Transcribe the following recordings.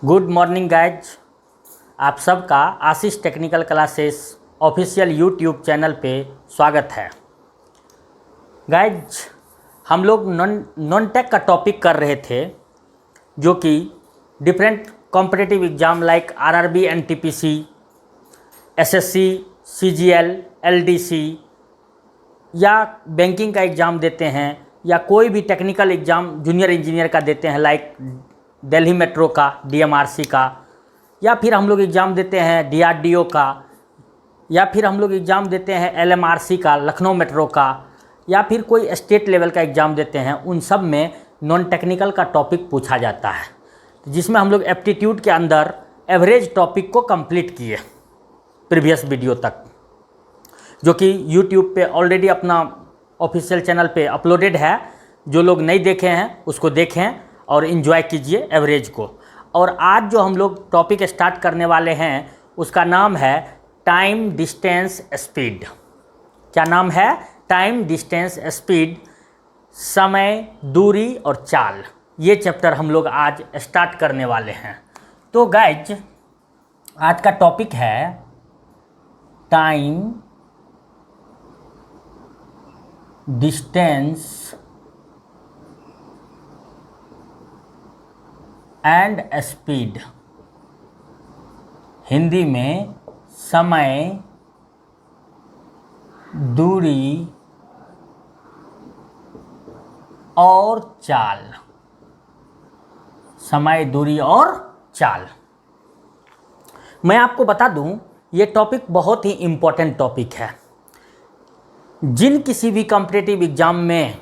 Good morning guys. आप सबका Ashish technical classes official YouTube channel पे स्वागत है। गाइज, हम लोग नॉन टेक का टॉपिक कर रहे थे, जो कि different competitive exam like RRB, NTPC, SSC, CGL, LDC या बैंकिंग का एग्ज़ाम देते हैं, या कोई भी टेक्निकल एग्ज़ाम जूनियर इंजीनियर का देते हैं लाइक दिल्ली मेट्रो का, डीएमआरसी का, या फिर हम लोग एग्ज़ाम देते हैं डीआरडीओ का, या फिर हम लोग एग्ज़ाम देते हैं एलएमआरसी का, लखनऊ मेट्रो का, या फिर कोई स्टेट लेवल का एग्ज़ाम देते हैं। उन सब में नॉन टेक्निकल का टॉपिक पूछा जाता है, जिसमें हम लोग एप्टीट्यूड के अंदर एवरेज टॉपिक को कंप्लीट किए प्रीवियस वीडियो तक, जो कि यूट्यूब पे ऑलरेडी अपना ऑफिशियल चैनल पे अपलोडेड है। जो लोग नहीं देखे हैं उसको देखें और इन्जॉय कीजिए एवरेज को। और आज जो हम लोग टॉपिक स्टार्ट करने वाले हैं उसका नाम है टाइम डिस्टेंस स्पीड। क्या नाम है? टाइम डिस्टेंस स्पीड, समय, दूरी और चाल। ये चैप्टर हम लोग आज स्टार्ट करने वाले हैं। तो गाइज, आज का टॉपिक है time distance and speed, Hindi में समय, दूरी और चाल। समय, दूरी और चाल। मैं आपको बता दूं, ये टॉपिक बहुत ही इम्पोर्टेंट टॉपिक है। जिन किसी भी कॉम्पिटिटिव एग्ज़ाम में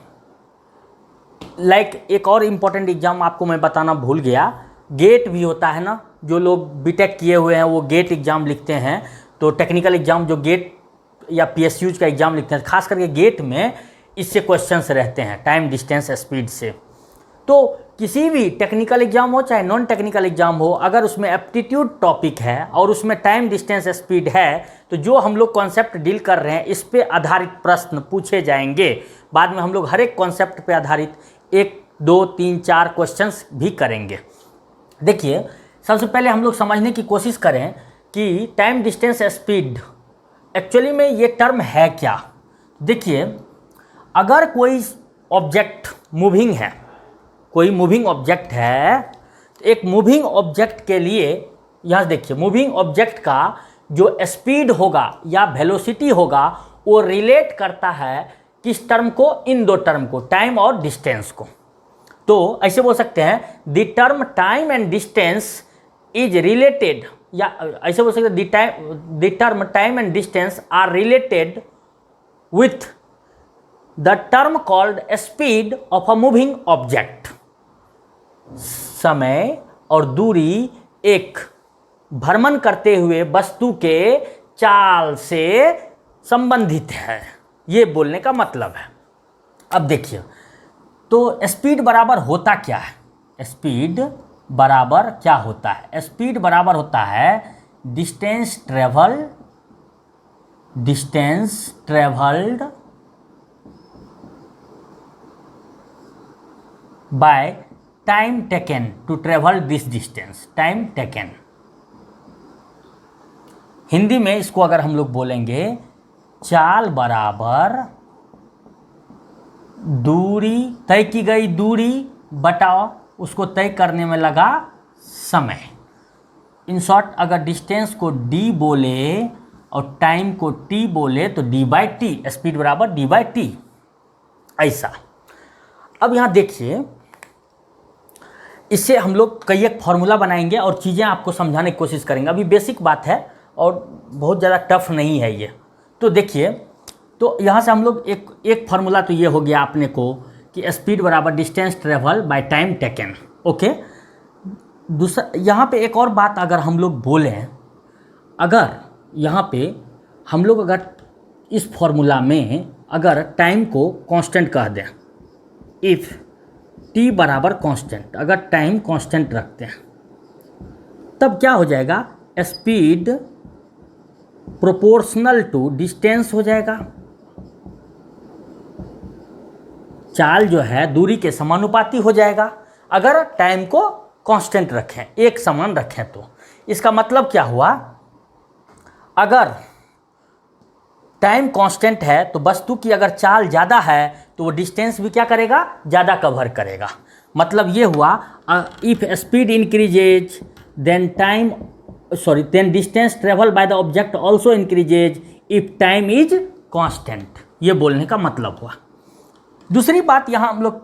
एक और इम्पॉर्टेंट एग्ज़ाम आपको मैं बताना भूल गया, गेट भी होता है ना। जो लोग बीटेक किए हुए हैं वो गेट एग्ज़ाम लिखते हैं। तो टेक्निकल एग्ज़ाम जो गेट या पीएसयूज का एग्ज़ाम लिखते हैं, खास करके गेट में इससे क्वेश्चंस रहते हैं, टाइम डिस्टेंस स्पीड से। तो किसी भी टेक्निकल एग्ज़ाम हो चाहे नॉन टेक्निकल एग्ज़ाम हो, अगर उसमें एप्टीट्यूड टॉपिक है और उसमें टाइम डिस्टेंस स्पीड है, तो जो हम लोग कॉन्सेप्ट डील कर रहे हैं इस पे आधारित प्रश्न पूछे जाएंगे। बाद में हम लोग हर एक कॉन्सेप्ट पे आधारित 1, 2, 3, 4 क्वेश्चंस भी करेंगे। देखिए, सबसे पहले हम लोग समझने की कोशिश करें कि टाइम डिस्टेंस स्पीड एक्चुअली में ये टर्म है क्या। देखिए, अगर कोई ऑब्जेक्ट मूविंग है, कोई मूविंग ऑब्जेक्ट है, तो एक मूविंग ऑब्जेक्ट के लिए यहाँ देखिए, मूविंग ऑब्जेक्ट का जो स्पीड होगा या वेलोसिटी होगा वो रिलेट करता है किस टर्म को? इन दो टर्म को, टाइम और डिस्टेंस को। तो ऐसे बोल सकते हैं, the term time and distance is related, या ऐसे बोल सकते हैं the term time and distance are related with the term called speed of a moving object. समय और दूरी एक भ्रमण करते हुए वस्तु के चाल से संबंधित है, ये बोलने का मतलब है। अब देखिए, तो स्पीड बराबर होता क्या है? स्पीड बराबर क्या होता है? स्पीड बराबर होता है distance travelled by time taken to travel this distance. Time taken, Hindi में इसको अगर हम लोग बोलेंगे, चाल बराबर दूरी, तय की गई दूरी बटा उसको तय करने में लगा समय। इन शॉर्ट, अगर डिस्टेंस को d बोले और टाइम को t बोले तो d/t, स्पीड बराबर d/t, ऐसा। अब यहाँ देखिए, इससे हम लोग कई एक फॉर्मूला बनाएंगे और चीज़ें आपको समझाने की कोशिश करेंगे। अभी बेसिक बात है और बहुत ज़्यादा टफ नहीं है ये। तो देखिए, तो यहाँ से हम लोग एक फार्मूला तो ये हो गया अपने को कि स्पीड बराबर distance travel by time taken. Okay, दूसरा यहाँ पे एक और बात अगर हम लोग बोलें, अगर यहाँ पे हम लोग अगर इस फॉर्मूला में अगर टाइम को कांस्टेंट कह दें, इफ़ टी बराबर कांस्टेंट, अगर टाइम कांस्टेंट रखते हैं, तब क्या हो जाएगा? स्पीड प्रोपोर्शनल टू डिस्टेंस हो जाएगा। चाल जो है दूरी के समानुपाती हो जाएगा अगर टाइम को कांस्टेंट रखें, एक समान रखें। तो इसका मतलब क्या हुआ, अगर टाइम कांस्टेंट है तो वस्तु की अगर चाल ज़्यादा है तो वो डिस्टेंस भी क्या करेगा, ज़्यादा कवर करेगा। मतलब ये हुआ, if speed increases then distance travel by the object also increases if time is constant. ये बोलने का मतलब हुआ। दूसरी बात यहाँ हम लोग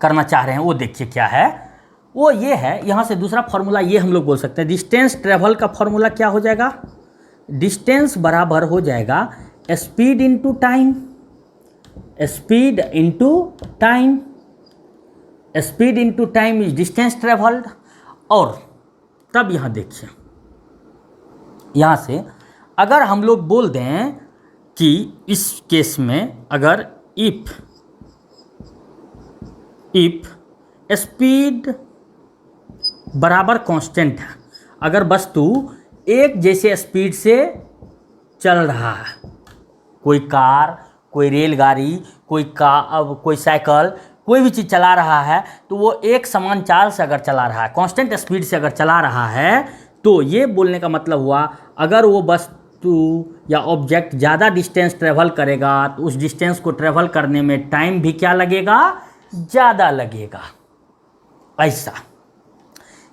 करना चाह रहे हैं वो देखिए क्या है, वो ये है, यहाँ से दूसरा फॉर्मूला ये हम लोग बोल सकते हैं, डिस्टेंस ट्रेवल का फॉर्मूला क्या हो जाएगा, डिस्टेंस बराबर हो जाएगा speed into time, speed into time, speed into time is distance travelled. और तब यहाँ देखिए, यहाँ से अगर हम लोग बोल दें कि इस केस में अगर इफ स्पीड बराबर कांस्टेंट है, अगर वस्तु एक जैसे स्पीड से चल रहा है, कोई कार, कोई रेलगाड़ी, कोई साइकिल, कोई भी चीज़ चला रहा है, तो वो एक समान चाल से अगर चला रहा है, कांस्टेंट स्पीड से अगर चला रहा है, तो ये बोलने का मतलब हुआ अगर वो वस्तु या ऑब्जेक्ट ज़्यादा डिस्टेंस ट्रेवल करेगा तो उस डिस्टेंस को ट्रेवल करने में टाइम भी क्या लगेगा, ज़्यादा लगेगा। ऐसा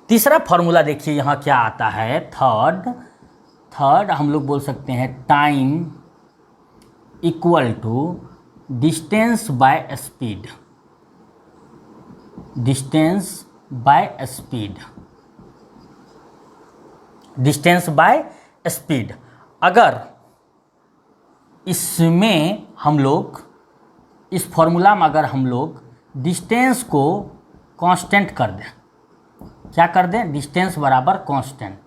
तीसरा फॉर्मूला देखिए यहाँ क्या आता है, थर्ड हम लोग बोल सकते हैं time equal to distance by speed, distance by speed, distance by speed. अगर इसमें हम लोग, इस फॉर्मूला में अगर हम लोग डिस्टेंस को कांस्टेंट कर दें, क्या कर दें, डिस्टेंस बराबर कांस्टेंट,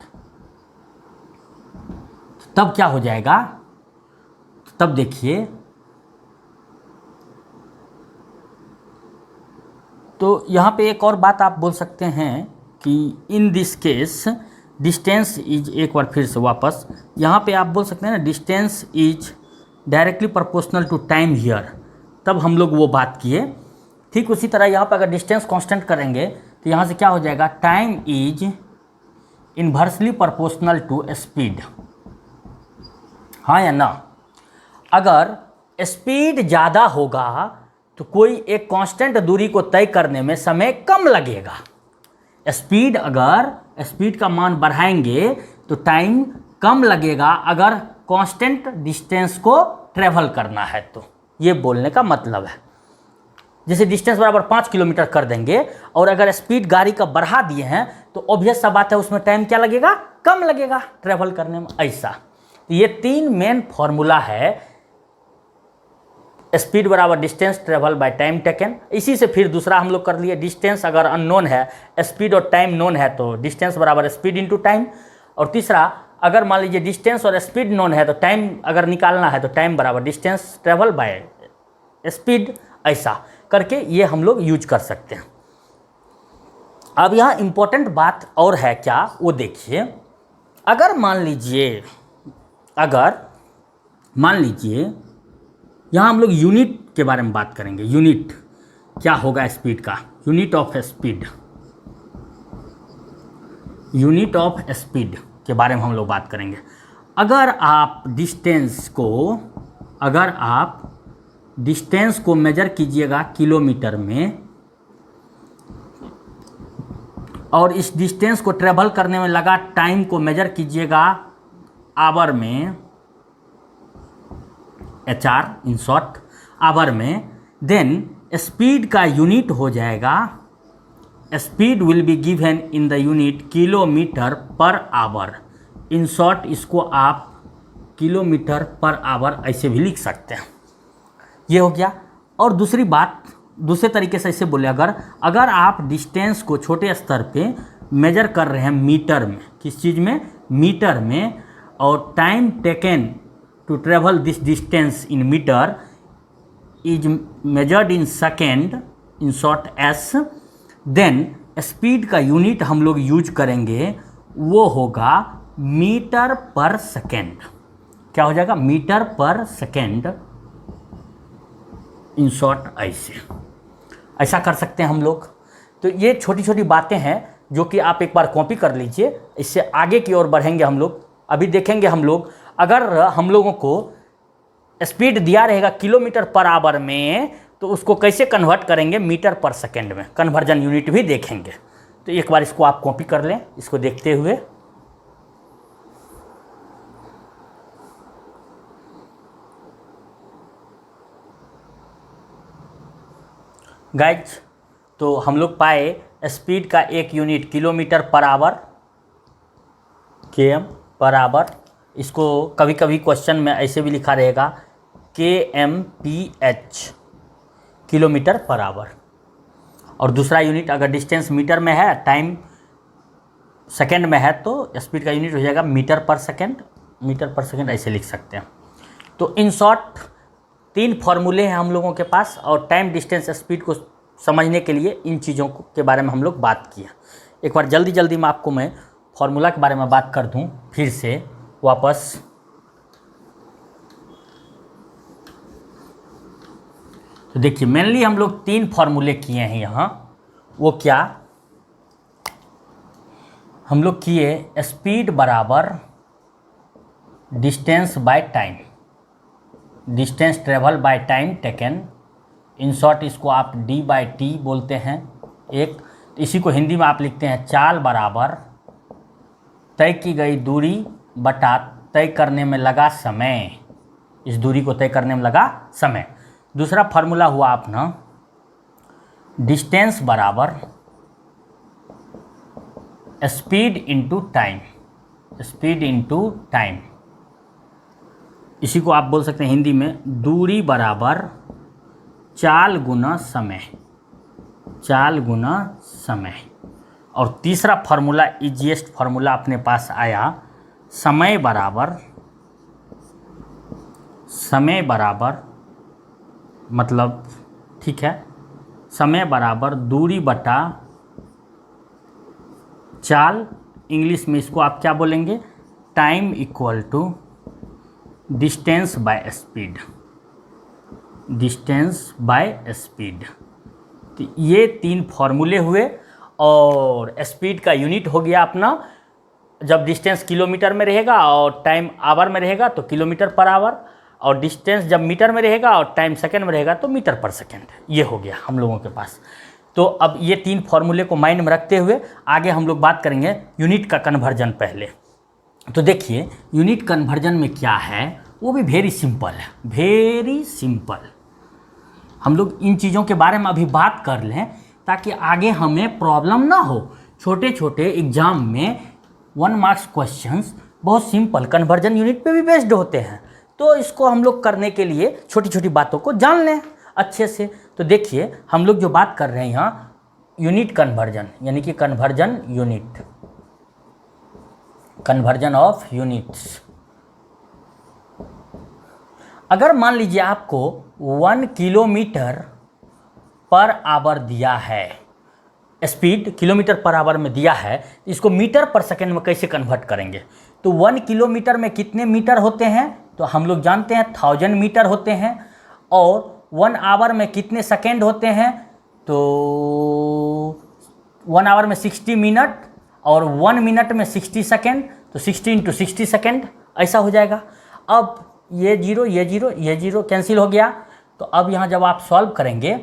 तब क्या हो जाएगा, तब देखिए, तो यहाँ पे एक और बात आप बोल सकते हैं कि in this case distance is, एक बार फिर से वापस यहाँ पे आप बोल सकते हैं ना, distance is directly proportional to time here, तब हम लोग वो बात किए। ठीक उसी तरह यहाँ पर अगर डिस्टेंस कांस्टेंट करेंगे तो यहाँ से क्या हो जाएगा, time is inversely proportional to speed, हाँ या ना। अगर स्पीड ज़्यादा होगा तो कोई एक कांस्टेंट दूरी को तय करने में समय कम लगेगा। स्पीड, अगर स्पीड का मान बढ़ाएंगे तो टाइम कम लगेगा अगर कांस्टेंट डिस्टेंस को ट्रेवल करना है। तो ये बोलने का मतलब है, जैसे डिस्टेंस बराबर 5 किलोमीटर कर देंगे और अगर स्पीड गाड़ी का बढ़ा दिए हैं तो ऑब्वियस सा बात है उसमें टाइम क्या लगेगा, कम लगेगा ट्रेवल करने में। ऐसा तो ये 3 मेन फॉर्मूला है, स्पीड बराबर distance travel by time taken. इसी से फिर दूसरा हम लोग कर लिए, डिस्टेंस अगर अननोन है, स्पीड और टाइम नोन है तो डिस्टेंस बराबर स्पीड इंटू टाइम। और तीसरा, अगर मान लीजिए डिस्टेंस और स्पीड नोन है तो टाइम अगर निकालना है तो टाइम बराबर डिस्टेंस ट्रेवल बाय स्पीड। ऐसा करके ये हम लोग यूज कर सकते हैं। अब यहाँ इम्पोर्टेंट बात और है क्या, वो देखिए, अगर मान लीजिए यहाँ हम लोग यूनिट के बारे में बात करेंगे। यूनिट क्या होगा स्पीड का, unit of speed, unit of speed के बारे में हम लोग बात करेंगे। अगर आप डिस्टेंस को मेजर कीजिएगा किलोमीटर में और इस डिस्टेंस को ट्रेवल करने में लगा टाइम को मेजर कीजिएगा आवर में, HR इन शॉर्ट आवर में, देन स्पीड का यूनिट हो जाएगा, speed will be given in the unit kilometre per our. In short इसको आप किलोमीटर पर आवर ऐसे भी लिख सकते हैं। ये हो गया। और दूसरी बात, दूसरे तरीके से ऐसे बोले, अगर आप डिस्टेंस को छोटे स्तर पे मेजर कर रहे हैं मीटर में, किस चीज़ में, मीटर में, और time taken to travel this distance in metre is measured in second in short S, then speed का यूनिट हम लोग यूज करेंगे, वो होगा मीटर पर सेकेंड। क्या हो जाएगा, metre per second in short. ऐसा कर सकते हैं हम लोग। तो ये छोटी छोटी बातें हैं जो कि आप एक बार कॉपी कर लीजिए। इससे आगे की ओर बढ़ेंगे हम लोग। अभी देखेंगे हम लोग, अगर हम लोगों को स्पीड दिया रहेगा किलोमीटर पर आवर में, तो उसको कैसे कन्वर्ट करेंगे मीटर पर सेकेंड में, कन्वर्जन यूनिट भी देखेंगे। तो एक बार इसको आप कॉपी कर लें, इसको देखते हुए। गाइज, तो हम लोग पाए स्पीड का एक unit kilometre per our, km per hour. इसको कभी कभी क्वेश्चन में ऐसे भी लिखा रहेगा kmph, किलोमीटर पर आवर। और दूसरा यूनिट अगर डिस्टेंस मीटर में है, टाइम सेकंड में है, तो स्पीड का यूनिट हो जाएगा metre per second. Metre per second ऐसे लिख सकते हैं। तो इन शॉर्ट 3 फॉर्मूले हैं हम लोगों के पास, और टाइम, डिस्टेंस, स्पीड को समझने के लिए इन चीज़ों के बारे में हम लोग बात किया। एक बार जल्दी जल्दी में आपको मैं फॉर्मूला के बारे में बात कर दूं फिर से वापस। तो देखिए, मेनली हम लोग 3 फॉर्मूले किए हैं यहाँ। वो क्या हम लोग किए? स्पीड बराबर distance by time, distance travel by time taken. In short इसको आप d/t बोलते हैं। एक इसी को हिंदी में आप लिखते हैं चाल बराबर तय की गई दूरी बटा तय करने में लगा समय, इस दूरी को तय करने में लगा समय। दूसरा फार्मूला हुआ अपना डिस्टेंस बराबर speed into time, speed into time. इसी को आप बोल सकते हैं हिंदी में दूरी बराबर चाल गुना समय, चाल गुना समय। और तीसरा फार्मूला, इजीएस्ट फार्मूला अपने पास आया, समय बराबर मतलब ठीक है, समय बराबर दूरी बटा चाल। इंग्लिश में इसको आप क्या बोलेंगे? Time equal to distance by speed, distance by speed. तो ये 3 फॉर्मूले हुए। और स्पीड का यूनिट हो गया अपना, जब डिस्टेंस किलोमीटर में रहेगा और टाइम आवर में रहेगा तो किलोमीटर पर आवर, और डिस्टेंस जब मीटर में रहेगा और टाइम सेकंड में रहेगा तो मीटर पर सेकंड। ये हो गया हम लोगों के पास। तो अब ये 3 फॉर्मूले को माइंड में रखते हुए आगे हम लोग बात करेंगे यूनिट का कन्वर्जन पहले। तो देखिए, यूनिट कन्वर्जन में क्या है, वो भी वेरी सिंपल है, वेरी सिंपल। हम लोग इन चीज़ों के बारे में अभी बात कर लें ताकि आगे हमें प्रॉब्लम ना हो। छोटे छोटे एग्जाम में 1 मार्क्स क्वेश्चंस बहुत सिंपल कन्वर्जन यूनिट पे भी बेस्ड होते हैं। तो इसको हम लोग करने के लिए छोटी छोटी बातों को जान लें अच्छे से। तो देखिए, हम लोग जो बात कर रहे हैं यहाँ यूनिट कन्वर्जन, यानी कि conversion unit, conversion of units. अगर मान लीजिए आपको 1 किलोमीटर पर आवर दिया है, स्पीड किलोमीटर पर आवर में दिया है, इसको मीटर पर सेकंड में कैसे कन्वर्ट करेंगे? तो 1 किलोमीटर में कितने मीटर होते हैं? तो हम लोग जानते हैं 1000 मीटर होते हैं। और 1 आवर में कितने सेकंड होते हैं? तो 1 आवर में 60 मिनट, और 1 मिनट में 60 सेकंड, तो 60 इंटू 60 सेकंड ऐसा हो जाएगा। अब ये जीरो कैंसिल हो गया। तो अब यहाँ जब आप सॉल्व करेंगे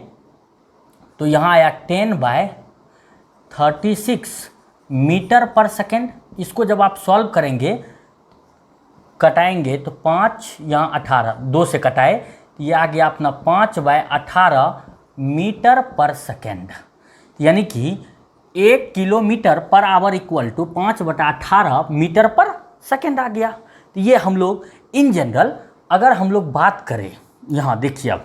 तो यहाँ आया 10/36 मीटर पर सेकंड। इसको जब आप सॉल्व करेंगे, कटाएंगे तो 5 यहाँ 18, 2 से कटाए, ये आ गया अपना 5/18 मीटर पर सेकंड। यानी कि 1 kilometre per hour equal to 5/18 metre per second आ गया। तो ये हम लोग इन जनरल, अगर हम लोग बात करें यहाँ देखिए, अब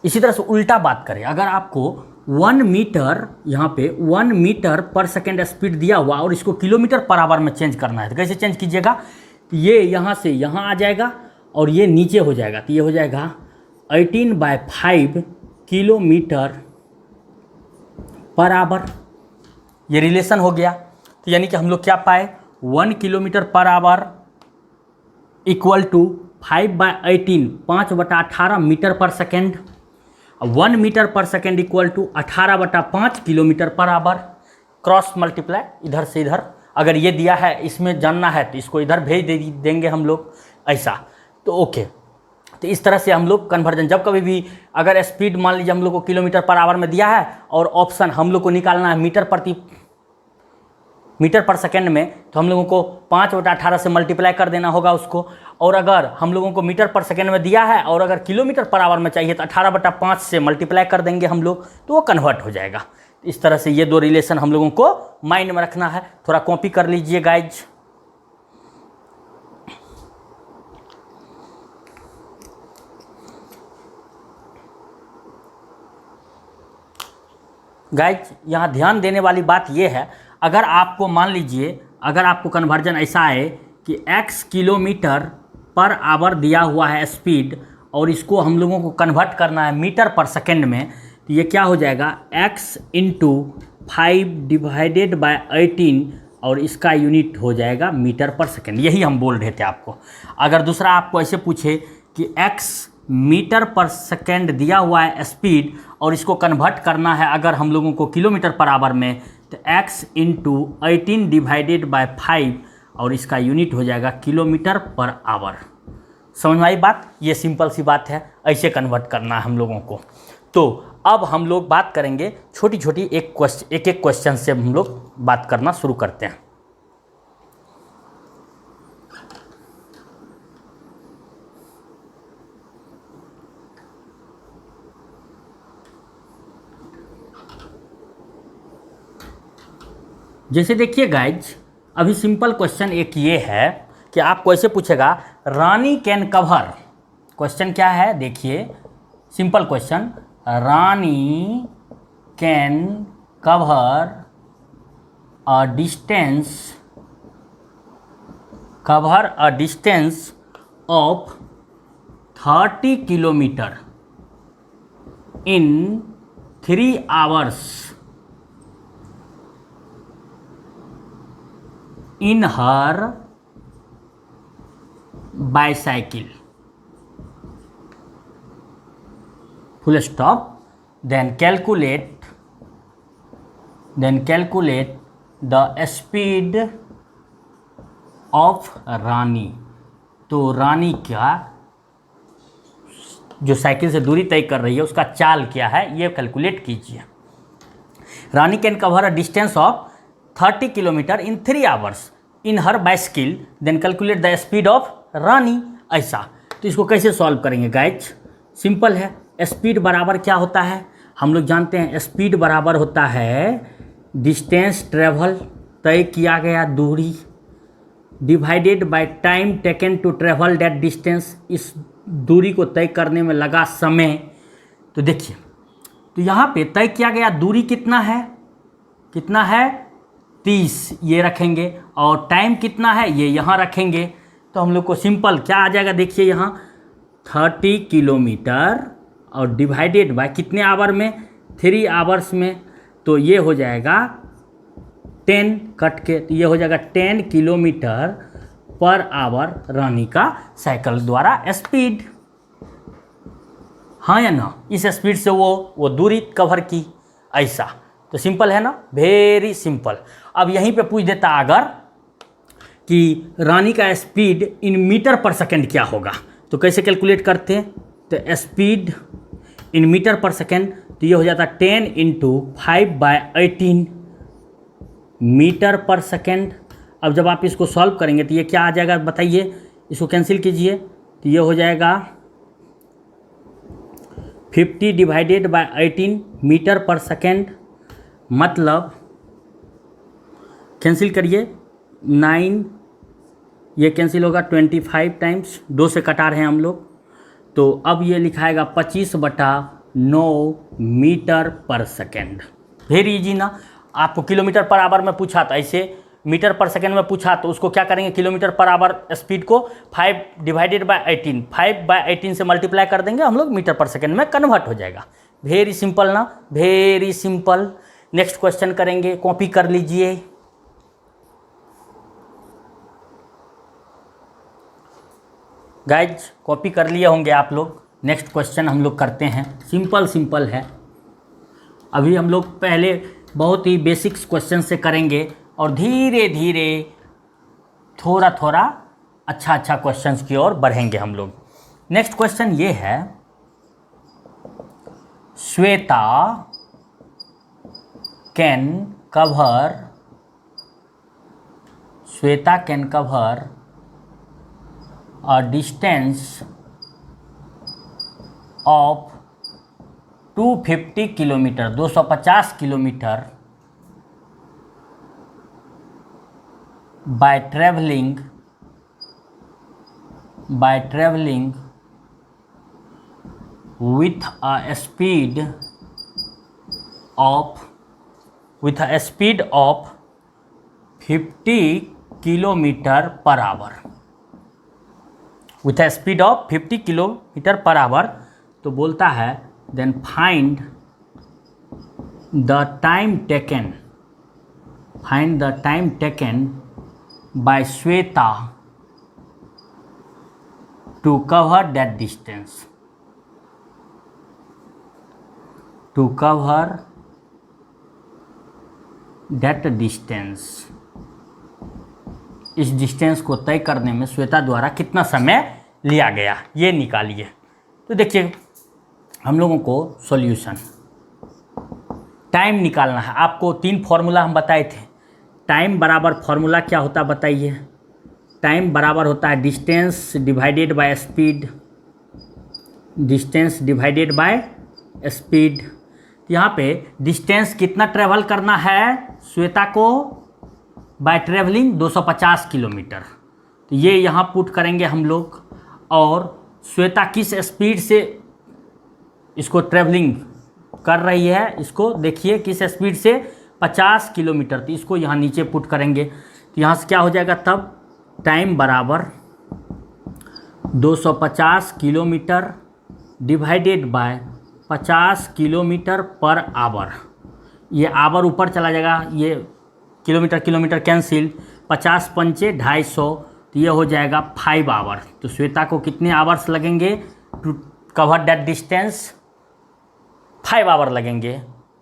इसी तरह से उल्टा बात करें, अगर आपको 1 मीटर, यहाँ पे 1 मीटर पर सेकंड स्पीड दिया हुआ और इसको किलोमीटर पर आवर में चेंज करना है, तो कैसे चेंज कीजिएगा? ये यहाँ से यहाँ आ जाएगा और ये नीचे हो जाएगा। तो ये हो जाएगा 18/5 किलोमीटर पर आवर। ये रिलेशन हो गया। तो यानी कि हम लोग क्या पाए? 1 kilometre per hour equal to 5/18, 5/18 metre per second. 1 metre per second equal to 18/5 kilometre per hour. Cross multiply इधर से इधर, अगर ये दिया है इसमें जानना है तो इसको इधर भेज देंगे हम लोग ऐसा। तो ओके, तो इस तरह से हम लोग कन्वर्जन, जब कभी भी अगर स्पीड मान लीजिए हम लोग को किलोमीटर पर आवर में दिया है और ऑप्शन हम लोग को निकालना है मीटर पर सेकेंड में, तो हम लोगों को 5/18 से मल्टीप्लाई कर देना होगा उसको। और अगर हम लोगों को मीटर पर सेकेंड में दिया है और अगर किलोमीटर पर आवर में चाहिए तो 18/5 से मल्टीप्लाई कर देंगे हम लोग, तो वो कन्वर्ट हो जाएगा। इस तरह से ये दो रिलेशन हम लोगों को माइंड में रखना है। थोड़ा कॉपी कर लीजिए गाइज। गाइज यहाँ ध्यान देने वाली बात ये है, अगर आपको मान लीजिए अगर आपको कन्वर्जन ऐसा आए कि x किलोमीटर पर आवर दिया हुआ है स्पीड और इसको हम लोगों को कन्वर्ट करना है मीटर पर सेकेंड में, तो ये क्या हो जाएगा x × 5 डिवाइडेड बाय 18 और इसका यूनिट हो जाएगा मीटर पर सेकेंड। यही हम बोल रहे थे आपको। अगर दूसरा आपको ऐसे पूछे कि x मीटर पर सेकेंड दिया हुआ है स्पीड और इसको कन्वर्ट करना है अगर हम लोगों को किलोमीटर पर आवर में, तो x × 18 डिवाइडेड बाय 5 और इसका यूनिट हो जाएगा किलोमीटर पर आवर। समझ में आई बात? ये सिंपल सी बात है, ऐसे कन्वर्ट करना है हम लोगों को। तो अब हम लोग बात करेंगे छोटी छोटी एक एक क्वेश्चन से हम लोग बात करना शुरू करते हैं। जैसे देखिए गाइज, अभी सिंपल क्वेश्चन एक ये है कि आपको ऐसे पूछेगा रानी कैन कवर। क्वेश्चन क्या है देखिए, simple question, Rani can cover a distance of 30 kilometre in 3 hours in her bicycle, full stop, then calculate the speed of रानी। तो रानी क्या जो साइकिल से दूरी तय कर रही है उसका चाल क्या है ये कैलकुलेट कीजिए। Rani can cover a distance of 30 kilometre in 3 hours in her bicycle, then calculate the speed of Rani. ऐसा तो इसको कैसे सॉल्व करेंगे गाइज? सिंपल है, स्पीड बराबर क्या होता है हम लोग जानते हैं। स्पीड बराबर होता है डिस्टेंस ट्रेवल, तय किया गया दूरी, divided by time taken to travel that distance, इस दूरी को तय करने में लगा समय। तो देखिए, तो यहाँ पे तय किया गया दूरी कितना है 30, ये रखेंगे, और टाइम कितना है ये यहाँ रखेंगे। तो हम लोग को सिंपल क्या आ जाएगा देखिए, यहाँ 30 किलोमीटर और डिवाइडेड बाय कितने आवर में 3 hours में, तो ये हो जाएगा 10 कट के, तो ये हो जाएगा 10 किलोमीटर पर आवर रानी का साइकिल द्वारा स्पीड। हाँ या ना? इस स्पीड से वो दूरी कवर की। ऐसा तो सिंपल है ना, वेरी सिंपल। अब यहीं पे पूछ देता अगर कि रानी का speed in metre per second क्या होगा, तो कैसे कैलकुलेट करते हैं? तो speed in metre per second, तो ये हो जाता 10 × 5/18 मीटर पर सेकेंड। अब जब आप इसको सॉल्व करेंगे तो ये क्या आ जाएगा बताइए, इसको कैंसिल कीजिए, तो ये हो जाएगा 50 divided by 18 metre per second, मतलब कैंसिल करिए 9, ये कैंसिल होगा 25 टाइम्स, 2 से कटा रहे हैं हम लोग। तो अब ये लिखाएगा 25/9 metre per second. Very easy ना। आपको किलोमीटर पर आवर में पूछा था, ऐसे मीटर पर सेकेंड में पूछा तो उसको क्या करेंगे, किलोमीटर पर आवर स्पीड को 5 डिवाइडेड बाय 18, 5/18 से मल्टीप्लाई कर देंगे हम लोग, मीटर पर सेकेंड में कन्वर्ट हो जाएगा। वेरी सिंपल ना, वेरी सिंपल। नेक्स्ट क्वेश्चन करेंगे, कॉपी कर लीजिए। गाइज कॉपी कर लिए होंगे आप लोग। नेक्स्ट क्वेश्चन हम लोग करते हैं, सिंपल है। अभी हम लोग पहले बहुत ही बेसिक्स क्वेश्चन से करेंगे और धीरे धीरे थोड़ा थोड़ा अच्छा क्वेश्चंस की ओर बढ़ेंगे हम लोग। नेक्स्ट क्वेश्चन ये है, Shweta can cover a distance of 250 kilometre 250 kilometre by traveling with a speed of 50 kilometre per hour, with a speed of 50 kilometre per hour. तो बोलता है then find the time taken by Shweta to cover that distance, इस distance को तय करने में श्वेता द्वारा कितना समय लिया गया, ये निकालिए। तो देखिए हम लोगों को सॉल्यूशन, टाइम निकालना है। आपको 3 फॉर्मूला हम बताए थे। टाइम बराबर फॉर्मूला क्या होता है बताइए? टाइम बराबर होता है डिस्टेंस डिवाइडेड बाय स्पीड। यहाँ पे डिस्टेंस कितना ट्रेवल करना है श्वेता को? By travelling 250 kilometre. तो ये यहाँ पुट करेंगे हम लोग। और श्वेता किस स्पीड से इसको ट्रेवलिंग कर रही है, इसको देखिए किस स्पीड से, 50 किलोमीटर। तो इसको यहाँ नीचे पुट करेंगे। तो यहाँ से क्या हो जाएगा तब? टाइम बराबर 250 kilometre divided by 50 kilometre per our. ये आवर ऊपर चला जाएगा, ये किलोमीटर कैंसिल, 50 पंचे 250, तो ये हो जाएगा 5 आवर। तो श्वेता को कितने आवर्स लगेंगे to cover that distance? 5 hour लगेंगे।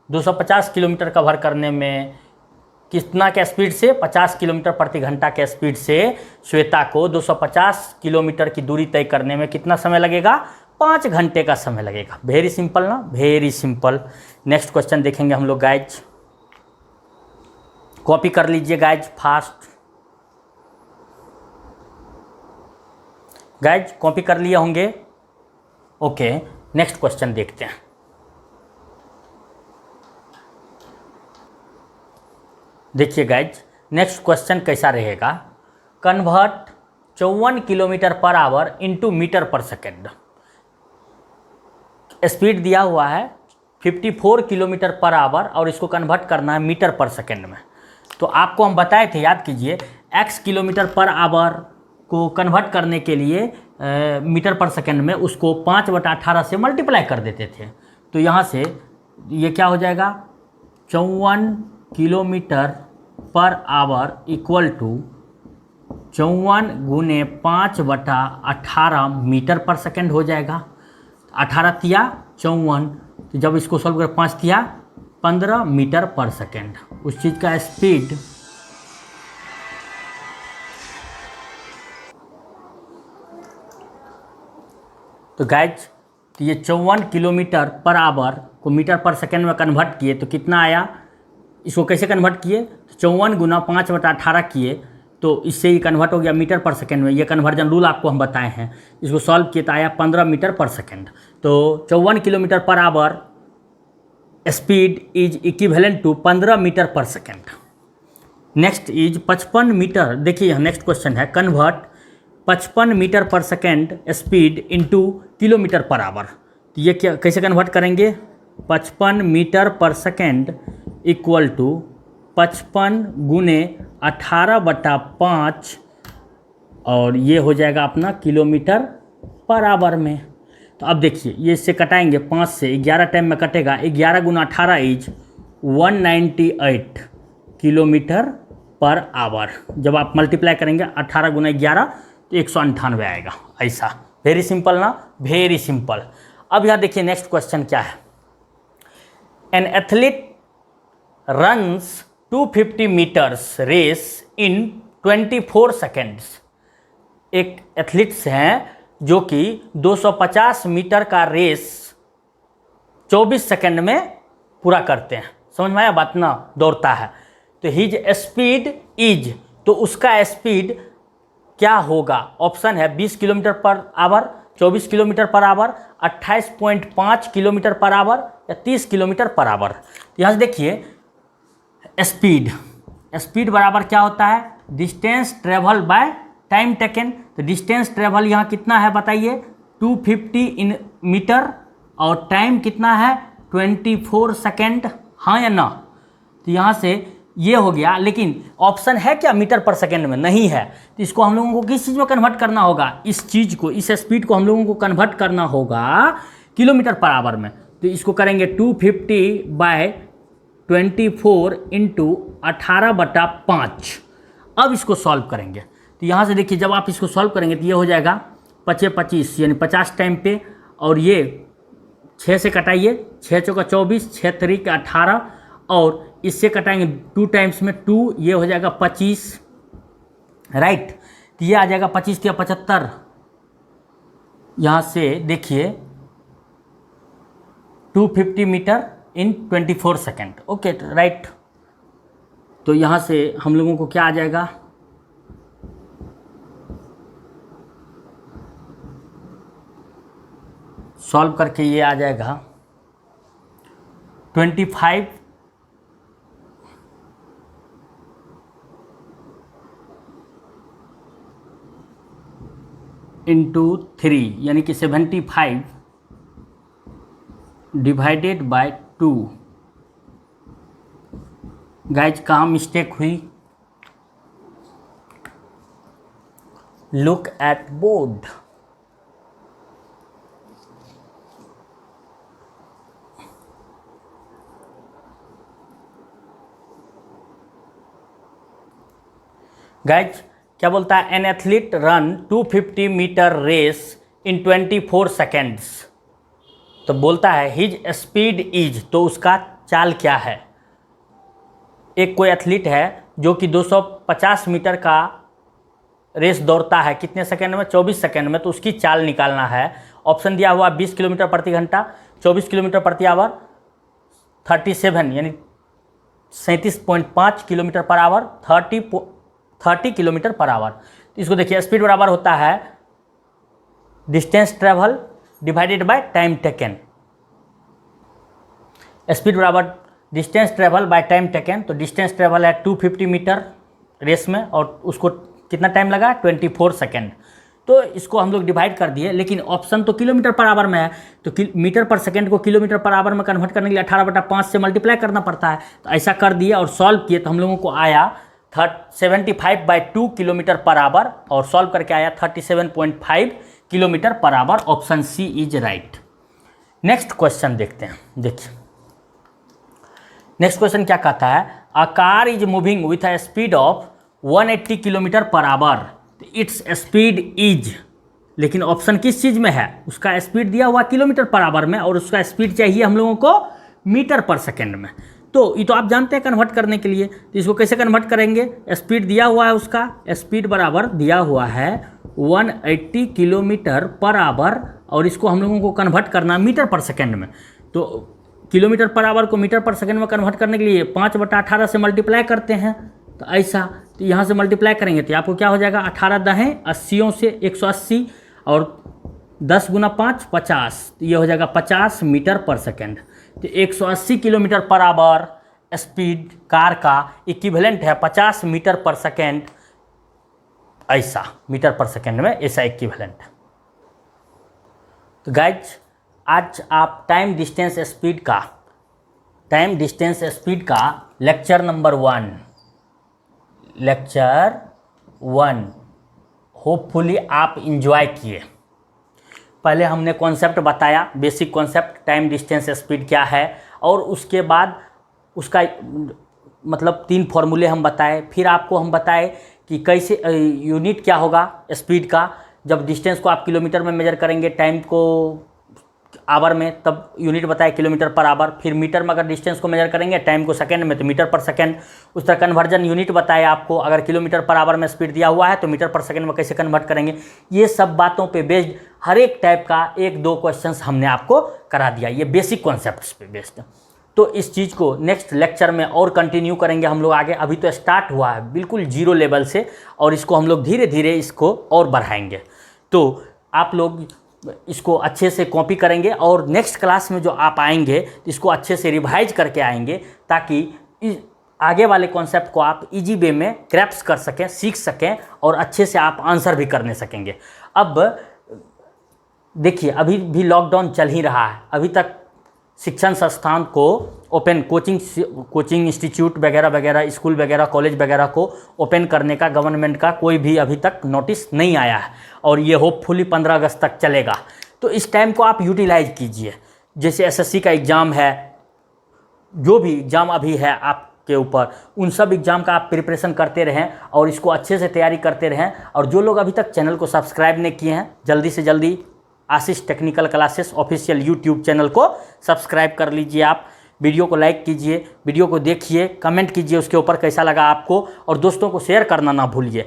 250 किलोमीटर कवर करने में कितना के स्पीड से? 50 किलोमीटर प्रति घंटा के स्पीड से श्वेता को 250 किलोमीटर की दूरी तय करने में कितना समय लगेगा? 5 घंटे का समय लगेगा। वेरी सिंपल ना, वेरी सिंपल। नेक्स्ट क्वेश्चन देखेंगे हम लोग गाइज। कॉपी कर लीजिए गाइज फास्ट। गाइज कॉपी कर लिए होंगे? ओके, नेक्स्ट क्वेश्चन देखते हैं। देखिए गाइज नेक्स्ट क्वेश्चन कैसा रहेगा? Convert 54 kilometre per hour into metre per second. Speed दिया हुआ है 54 किलोमीटर पर आवर और इसको कन्वर्ट करना है मीटर पर सेकेंड में। तो आपको हम बताए थे, याद कीजिए, x किलोमीटर पर आवर को कन्वर्ट करने के लिए मीटर पर सेकेंड में उसको 5/18 से मल्टीप्लाई कर देते थे। तो यहाँ से ये क्या हो जाएगा? 54 kilometre per hour equal to 54 गुने 5/18 मीटर पर सेकेंड हो जाएगा। 18 तिया 54, तो जब इसको सॉल्व कर 5 तिया 15 मीटर पर सेकेंड। उस चीज़ का स्पीड तो गाइज ये 54 किलोमीटर पर आवर को मीटर पर सेकेंड में कन्वर्ट किए तो कितना आया? इसको कैसे कन्वर्ट किए? 54 गुना 5/18 किए तो इससे ही कन्वर्ट हो गया मीटर पर सेकेंड में। ये कन्वर्जन रूल आपको हम बताए हैं। इसको सॉल्व किए तो आया 15 मीटर पर सेकेंड। तो 54 kilometre per hour speed is equivalent to 15 metre per second. Next is 55 metre. देखिए यहाँ नेक्स्ट क्वेश्चन है, convert 55 metre per second speed into kilometre per hour. तो ये क्या कैसे कन्वर्ट करेंगे? 55 metre per second equal to 55 गुने 18/5 और ये हो जाएगा अपना किलोमीटर पर आवर में। तो अब देखिए ये इससे कटाएंगे, 5 से 11 टाइम में कटेगा। 11 गुना 18 इज 198 किलोमीटर पर आवर। जब आप मल्टीप्लाई करेंगे 18 गुना 11 तो 198 आएगा। ऐसा वेरी सिंपल ना, वेरी सिंपल। अब यहाँ देखिए नेक्स्ट क्वेश्चन क्या है। An athlete runs 250 metres race in 24 seconds. एक एथलीट्स हैं जो कि 250 मीटर का रेस 24 सेकेंड में पूरा करते हैं। समझ में आया बात ना, दौड़ता है। तो हिज स्पीड इज, तो उसका स्पीड क्या होगा? ऑप्शन है 20 kilometre per our, 24 kilometre per our, 28.5 kilometre per our या 30 किलोमीटर पर आवर। यहाँ से देखिए स्पीड बराबर क्या होता है? Distance travel by time taken. तो डिस्टेंस ट्रेवल यहाँ कितना है बताइए? 250 इन मीटर, और टाइम कितना है? 24 सेकेंड, हाँ या ना? तो यहाँ से ये हो गया, लेकिन ऑप्शन है क्या मीटर पर सेकेंड में? नहीं है। तो इसको हम लोगों को किस चीज़ में कन्वर्ट करना होगा? इस चीज़ को, इस स्पीड को हम लोगों को कन्वर्ट करना होगा किलोमीटर पर आवर में। तो इसको करेंगे 250 बाय 24 इंटू 18/5। अब इसको सॉल्व करेंगे। तो यहाँ से देखिए जब आप इसको सॉल्व करेंगे तो ये हो जाएगा 25 यानी 50 टाइम पे, और ये 6 से कटाइए, 6 चौका 24, 6 3 का 18, और इससे कटाएंगे 2 टाइम्स में 2, ये हो जाएगा 25, राइट। तो ये आ जाएगा 25 या 75। यहाँ से देखिए 250 मीटर इन 24 सेकेंड, ओके राइट। तो यहाँ से हम लोगों को क्या आ जाएगा? सॉल्व करके ये आ जाएगा 25 इंटू 3 यानी कि 75 डिवाइडेड बाय 2। गाइज कहाँ मिस्टेक हुई? Look at board. गाइज क्या बोलता है? An athlete run 250 metre race in 24 seconds. तो बोलता है हिज स्पीड इज, तो उसका चाल क्या है? एक कोई एथलीट है जो कि 250 मीटर का रेस दौड़ता है, कितने सेकेंड में? 24 सेकेंड में। तो उसकी चाल निकालना है। ऑप्शन दिया हुआ 20 किलोमीटर प्रति घंटा, 24 किलोमीटर प्रति आवर, 37 यानी 37.5 kilometre per our, 30 kilometre per hour. तो इसको देखिए स्पीड बराबर होता है distance travel divided by time taken. Speed बराबर distance travel by time taken. तो डिस्टेंस ट्रेवल है 250 मीटर रेस में, और उसको कितना टाइम लगा? 24 सेकेंड। तो इसको हम लोग डिवाइड कर दिए, लेकिन ऑप्शन तो किलोमीटर पर आवर में है, तो मीटर पर सेकेंड को किलोमीटर पर आवर में कन्वर्ट करने के लिए 18/5 से मल्टीप्लाई करना पड़ता है। तो ऐसा कर दिए और सॉल्व किए, तो हम लोगों को आया 75/2 किलोमीटर पर आवर, और सॉल्व करके आया 37.5 kilometre per hour. Option C is right. Next question देखते हैं। देखिए नेक्स्ट क्वेश्चन क्या कहता है? A car is moving with a speed of 180 kilometre per hour, it's speed is, लेकिन ऑप्शन किस चीज़ में है? उसका स्पीड दिया हुआ किलोमीटर पर आवर में, और उसका स्पीड चाहिए हम लोगों को मीटर पर सेकेंड में। तो ये तो आप जानते हैं कन्वर्ट करने के लिए। तो इसको कैसे कन्वर्ट करेंगे? स्पीड दिया हुआ है, उसका स्पीड बराबर दिया हुआ है 180 किलोमीटर पर आवर, और इसको हम लोगों को कन्वर्ट करना मीटर पर सेकेंड में। तो किलोमीटर पर आवर को मीटर पर सेकेंड में कन्वर्ट करने के लिए 5/18 से मल्टीप्लाई करते हैं। तो ऐसा, तो यहाँ से मल्टीप्लाई करेंगे तो आपको क्या हो जाएगा? 18 दहें 80 से 180, और 10 गुना 5 50, तो ये हो जाएगा 50 मीटर पर सेकेंड। तो 180 kilometre per hour speed car का इक्विवेलेंट है 50 मीटर पर सेकेंड। ऐसा मीटर पर सेकेंड में ऐसा इक्विवेलेंट। तो गाइज आज आप टाइम डिस्टेंस स्पीड का लेक्चर नंबर 1 होपफुली आप इंजॉय किए। पहले हमने कॉन्सेप्ट बताया, basic concept time distance speed क्या है, और उसके बाद उसका मतलब 3 फॉर्मूले हम बताए। फिर आपको हम बताए कि कैसे यूनिट क्या होगा स्पीड का, जब डिस्टेंस को आप किलोमीटर में मेजर करेंगे, टाइम को आवर में, तब यूनिट बताया किलोमीटर पर आवर। फिर मीटर में अगर डिस्टेंस को मेजर करेंगे, टाइम को सेकंड में, तो मीटर पर सेकंड। उस तरह कन्वर्जन यूनिट बताया आपको, अगर किलोमीटर पर आवर में स्पीड दिया हुआ है तो मीटर पर सेकंड में कैसे कन्वर्ट करेंगे। ये सब बातों पे बेस्ड हर एक टाइप का 1-2 क्वेश्चंस हमने आपको करा दिया, ये बेसिक कॉन्सेप्ट्स पे बेस्ड। तो इस चीज़ को नेक्स्ट लेक्चर में और कंटिन्यू करेंगे हम लोग आगे। अभी तो स्टार्ट हुआ है बिल्कुल जीरो लेवल से, और इसको हम लोग धीरे धीरे इसको और बढ़ाएंगे। तो आप लोग इसको अच्छे से कॉपी करेंगे, और नेक्स्ट क्लास में जो आप आएंगे इसको अच्छे से रिवाइज करके आएंगे, ताकि आगे वाले कॉन्सेप्ट को आप इजी वे में ग्रैप्स कर सकें, सीख सकें, और अच्छे से आप आंसर भी करने सकेंगे। अब देखिए, अभी भी लॉकडाउन चल ही रहा है, अभी तक शिक्षण संस्थान को ओपन, कोचिंग इंस्टीट्यूट वगैरह वगैरह, स्कूल वगैरह, कॉलेज वगैरह को ओपन करने का गवर्नमेंट का कोई भी अभी तक नोटिस नहीं आया है, और ये होपफुली 15 अगस्त तक चलेगा। तो इस टाइम को आप यूटिलाइज कीजिए। जैसे एसएससी का एग्ज़ाम है, जो भी एग्ज़ाम अभी है आपके ऊपर, उन सब एग्ज़ाम का आप प्रिपरेशन करते रहें और इसको अच्छे से तैयारी करते रहें। और जो लोग अभी तक चैनल को सब्सक्राइब नहीं किए हैं, जल्दी से जल्दी Ashish technical classes official YouTube channel को सब्सक्राइब कर लीजिए। आप वीडियो को लाइक कीजिए, वीडियो को देखिए, कमेंट कीजिए उसके ऊपर कैसा लगा आपको, और दोस्तों को शेयर करना ना भूलिए।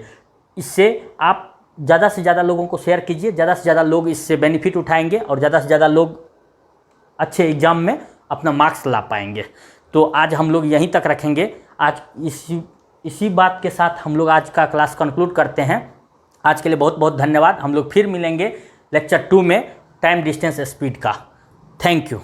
इससे आप ज़्यादा से ज़्यादा लोगों को शेयर कीजिए, ज़्यादा से ज़्यादा लोग इससे बेनिफिट उठाएंगे, और ज़्यादा से ज़्यादा लोग अच्छे एग्ज़ाम में अपना मार्क्स ला पाएंगे। तो आज हम लोग यहीं तक रखेंगे। आज इसी बात के साथ हम लोग आज का क्लास कंक्लूड करते हैं। आज के लिए बहुत बहुत धन्यवाद। हम लोग फिर मिलेंगे लेक्चर 2 में, टाइम डिस्टेंस स्पीड का। Thank you.